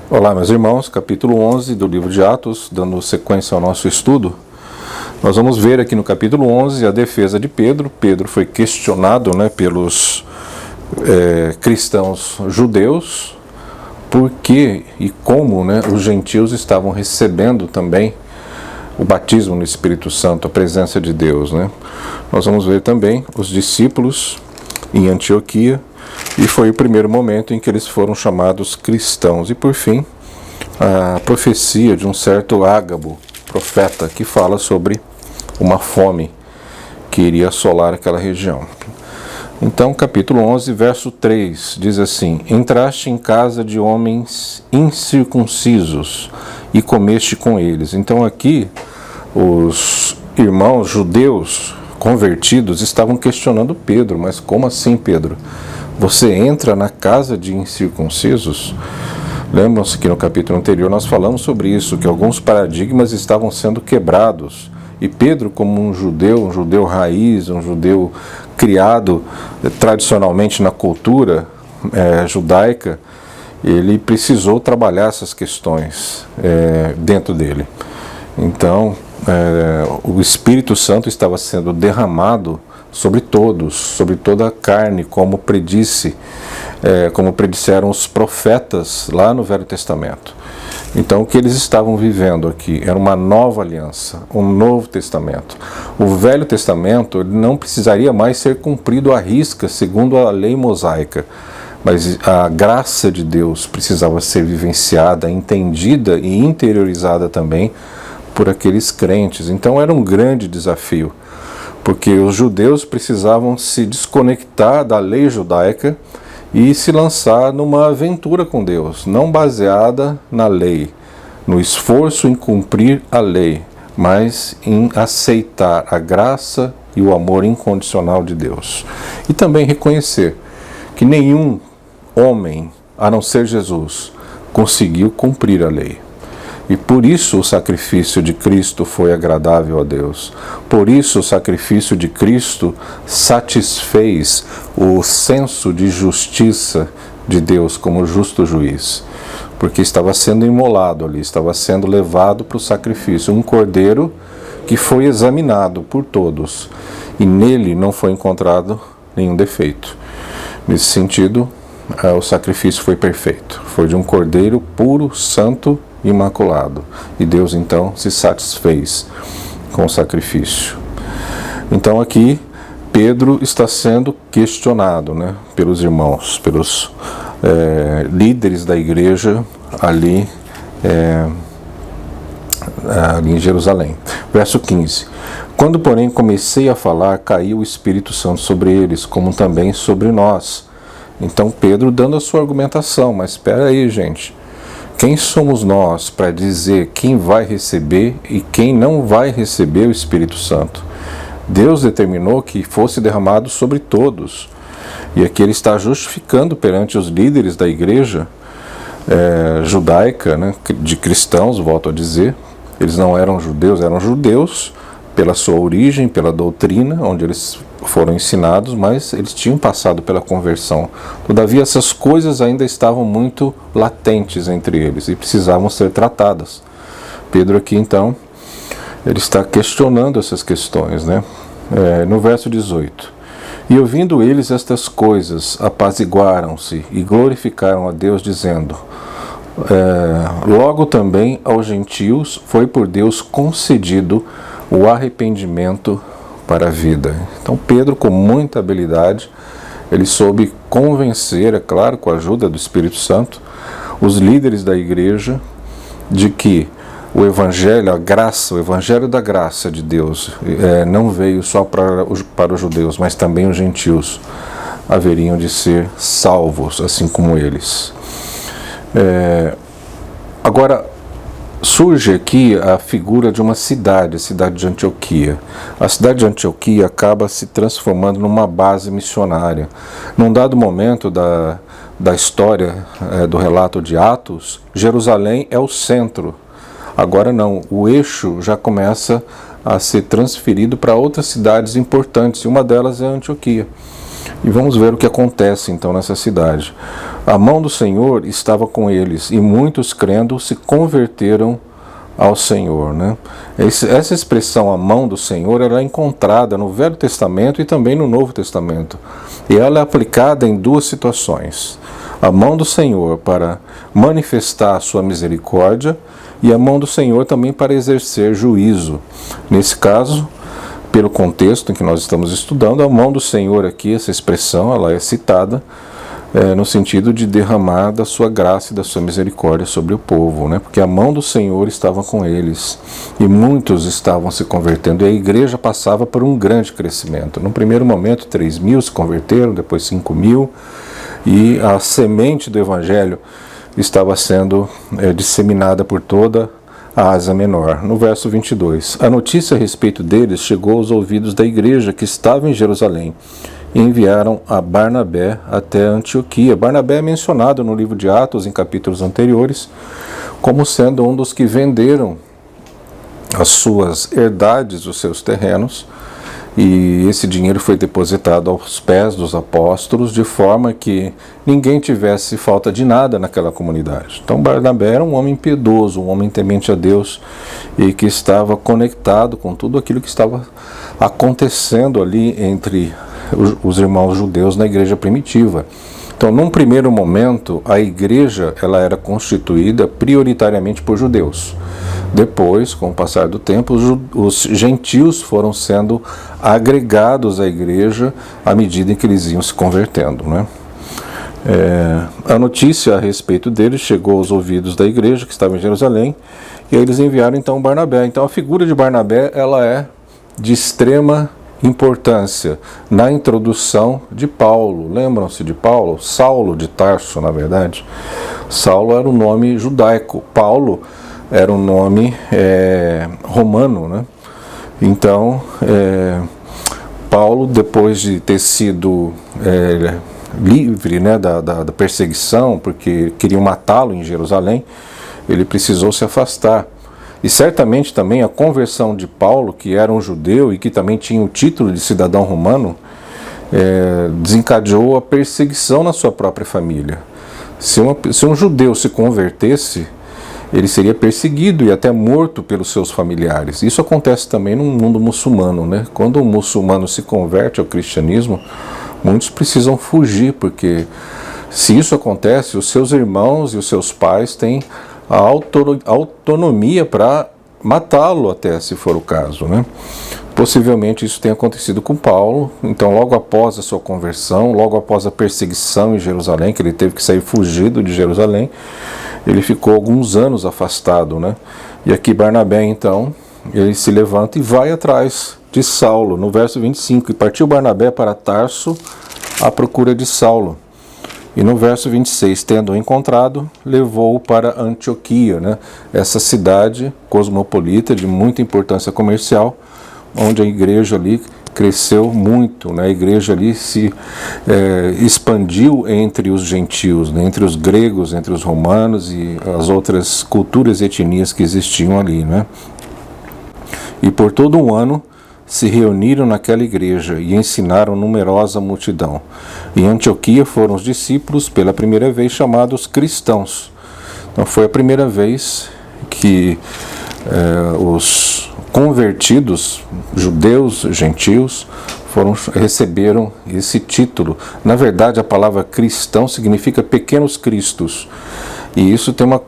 Olá, meus irmãos, capítulo 11 do livro de Atos, dando sequência ao nosso estudo. Nós vamos ver aqui no capítulo 11 a defesa de Pedro. Pedro foi questionado, pelos cristãos judeus, por que e como os gentios estavam recebendo também o batismo no Espírito Santo, a presença de Deus. Nós vamos ver também os discípulos em Antioquia, e foi o primeiro momento em que eles foram chamados cristãos. E por fim, a profecia de um certo Ágabo, profeta, que fala sobre uma fome que iria assolar aquela região. Então, capítulo 11, verso 3, diz assim: Entraste em casa de homens incircuncisos e comeste com eles. Então aqui, os irmãos judeus convertidos estavam questionando Pedro. Mas como assim, Pedro? Você entra na casa de incircuncisos? Lembram-se que no capítulo anterior nós falamos sobre isso, que alguns paradigmas estavam sendo quebrados. E Pedro, como um judeu raiz, um judeu criado tradicionalmente na cultura judaica, ele precisou trabalhar essas questões dentro dele. Então, o Espírito Santo estava sendo derramado sobre todos, sobre toda a carne, como predisseram os profetas lá no Velho Testamento. Então, o que eles estavam vivendo aqui era uma nova aliança, um novo testamento. O Velho Testamento não precisaria mais ser cumprido à risca, segundo a lei mosaica, mas a graça de Deus precisava ser vivenciada, entendida e interiorizada também por aqueles crentes. Então, era um grande desafio, porque os judeus precisavam se desconectar da lei judaica e se lançar numa aventura com Deus, não baseada na lei, no esforço em cumprir a lei, mas em aceitar a graça e o amor incondicional de Deus. E também reconhecer que nenhum homem, a não ser Jesus, conseguiu cumprir a lei. E por isso o sacrifício de Cristo foi agradável a Deus. Por isso o sacrifício de Cristo satisfez o senso de justiça de Deus como justo juiz. Porque estava sendo imolado ali, estava sendo levado para o sacrifício. Um cordeiro que foi examinado por todos. E nele não foi encontrado nenhum defeito. Nesse sentido, o sacrifício foi perfeito. Foi de um cordeiro puro, santo, imaculado. E Deus então se satisfez com o sacrifício. Então aqui Pedro está sendo questionado pelos irmãos, pelos líderes da igreja ali em Jerusalém. Verso 15: Quando porém comecei a falar, caiu o Espírito Santo sobre eles, como também sobre nós. Então Pedro dando a sua argumentação. Mas espera aí, gente, quem somos nós para dizer quem vai receber e quem não vai receber o Espírito Santo? Deus determinou que fosse derramado sobre todos. E aqui ele está justificando perante os líderes da igreja judaica, de cristãos, volto a dizer. Eles não eram judeus pela sua origem, pela doutrina, onde eles foram ensinados, mas eles tinham passado pela conversão. Todavia, essas coisas ainda estavam muito latentes entre eles e precisavam ser tratadas. Pedro aqui, então, ele está questionando essas questões, no verso 18. E ouvindo eles estas coisas, apaziguaram-se e glorificaram a Deus, dizendo: logo também aos gentios foi por Deus concedido o arrependimento para a vida. Então Pedro, com muita habilidade, ele soube convencer, é claro, com a ajuda do Espírito Santo, os líderes da igreja de que o evangelho, a graça, o evangelho da graça de Deus não veio só para os judeus, mas também os gentios haveriam de ser salvos, assim como eles. Agora, surge aqui a figura de uma cidade, a cidade de Antioquia. A cidade de Antioquia acaba se transformando numa base missionária. Num dado momento da história do relato de Atos, Jerusalém é o centro. Agora não, o eixo já começa a ser transferido para outras cidades importantes, e uma delas é Antioquia. E vamos ver o que acontece então nessa cidade. A mão do Senhor estava com eles, e muitos crendo se converteram ao Senhor, né? Essa expressão, a mão do Senhor, ela é encontrada no Velho Testamento e também no Novo Testamento. E ela é aplicada em duas situações. A mão do Senhor para manifestar a sua misericórdia e a mão do Senhor também para exercer juízo. Nesse caso, pelo contexto em que nós estamos estudando, a mão do Senhor aqui, essa expressão, ela é citada no sentido de derramar da sua graça e da sua misericórdia sobre o povo, né? Porque a mão do Senhor estava com eles e muitos estavam se convertendo, e a igreja passava por um grande crescimento. No primeiro momento 3.000 se converteram, depois 5.000, e a semente do evangelho estava sendo disseminada por toda a Ásia Menor. No verso 22, a notícia a respeito deles chegou aos ouvidos da igreja que estava em Jerusalém, e enviaram a Barnabé até Antioquia. Barnabé é mencionado no livro de Atos, em capítulos anteriores, como sendo um dos que venderam as suas herdades, os seus terrenos, e esse dinheiro foi depositado aos pés dos apóstolos, de forma que ninguém tivesse falta de nada naquela comunidade. Então Barnabé era um homem piedoso, um homem temente a Deus, e que estava conectado com tudo aquilo que estava acontecendo ali entre os irmãos judeus na igreja primitiva. Então, num primeiro momento, a igreja ela era constituída prioritariamente por judeus. Depois, com o passar do tempo, os gentios foram sendo agregados à igreja à medida em que eles iam se convertendo, né? A notícia a respeito deles chegou aos ouvidos da igreja que estava em Jerusalém, e aí eles enviaram então Barnabé. Então, a figura de Barnabé ela é de extrema importância na introdução de Paulo. Lembram-se de Paulo? Saulo de Tarso, na verdade. Saulo era um nome judaico, Paulo era um nome romano, né? Então, Paulo, depois de ter sido livre, né, da perseguição, porque queriam matá-lo em Jerusalém, ele precisou se afastar. E certamente também a conversão de Paulo, que era um judeu e que também tinha o título de cidadão romano, desencadeou a perseguição na sua própria família. Se um judeu se convertesse, ele seria perseguido e até morto pelos seus familiares. Isso acontece também no mundo muçulmano, né? Quando um muçulmano se converte ao cristianismo, muitos precisam fugir, porque se isso acontece, os seus irmãos e os seus pais têm a autonomia para matá-lo até, se for o caso, né? Possivelmente isso tenha acontecido com Paulo. Então, logo após a sua conversão, logo após a perseguição em Jerusalém, que ele teve que sair fugido de Jerusalém, ele ficou alguns anos afastado, né? E aqui Barnabé, então, ele se levanta e vai atrás de Saulo. No verso 25, e partiu Barnabé para Tarso à procura de Saulo. E no verso 26, tendo-o encontrado, levou-o para Antioquia, né? Essa cidade cosmopolita de muita importância comercial, onde a igreja ali cresceu muito, né? A igreja ali se expandiu entre os gentios, né? Entre os gregos, entre os romanos e as outras culturas e etnias que existiam ali, né? E por todo um ano se reuniram naquela igreja e ensinaram numerosa multidão. Em Antioquia foram os discípulos pela primeira vez chamados cristãos. Então foi a primeira vez que os convertidos, judeus, gentios, receberam esse título. Na verdade, a palavra cristão significa pequenos cristos, e isso tem uma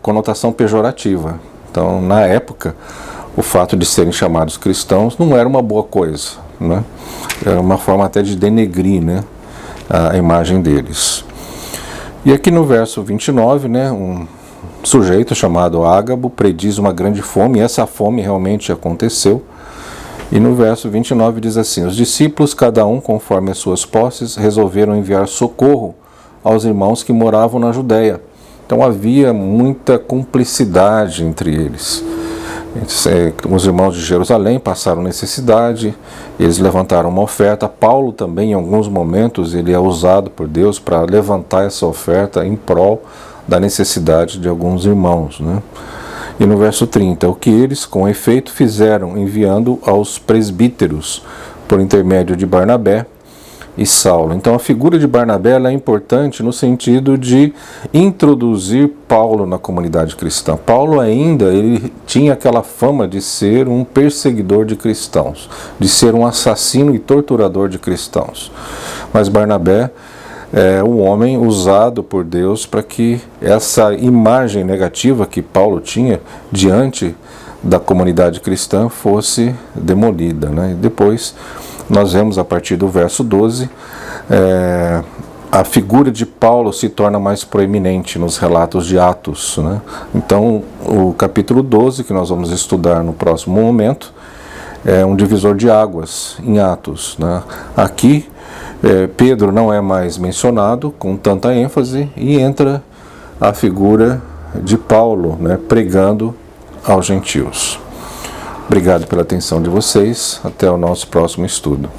conotação pejorativa. Então, na época, o fato de serem chamados cristãos não era uma boa coisa, né? Era uma forma até de denegrir, né, a imagem deles. E aqui no verso 29, né, um sujeito chamado Ágabo prediz uma grande fome, e essa fome realmente aconteceu. E no verso 29 diz assim: os discípulos, cada um conforme as suas posses, resolveram enviar socorro aos irmãos que moravam na Judéia. Então havia muita cumplicidade entre eles. Os irmãos de Jerusalém passaram necessidade, eles levantaram uma oferta. Paulo também, em alguns momentos, ele é usado por Deus para levantar essa oferta em prol da necessidade de alguns irmãos, né? E no verso 30, o que eles, com efeito, fizeram, enviando aos presbíteros, por intermédio de Barnabé, e Saulo. Então a figura de Barnabé é importante no sentido de introduzir Paulo na comunidade cristã. Paulo ainda ele tinha aquela fama de ser um perseguidor de cristãos, de ser um assassino e torturador de cristãos. Mas Barnabé é um homem usado por Deus para que essa imagem negativa que Paulo tinha diante da comunidade cristã fosse demolida, né? E depois nós vemos a partir do verso 12, a figura de Paulo se torna mais proeminente nos relatos de Atos, né? Então o capítulo 12, que nós vamos estudar no próximo momento, é um divisor de águas em Atos, né? Aqui Pedro não é mais mencionado com tanta ênfase e entra a figura de Paulo, né, pregando aos gentios. Obrigado pela atenção de vocês. Até o nosso próximo estudo.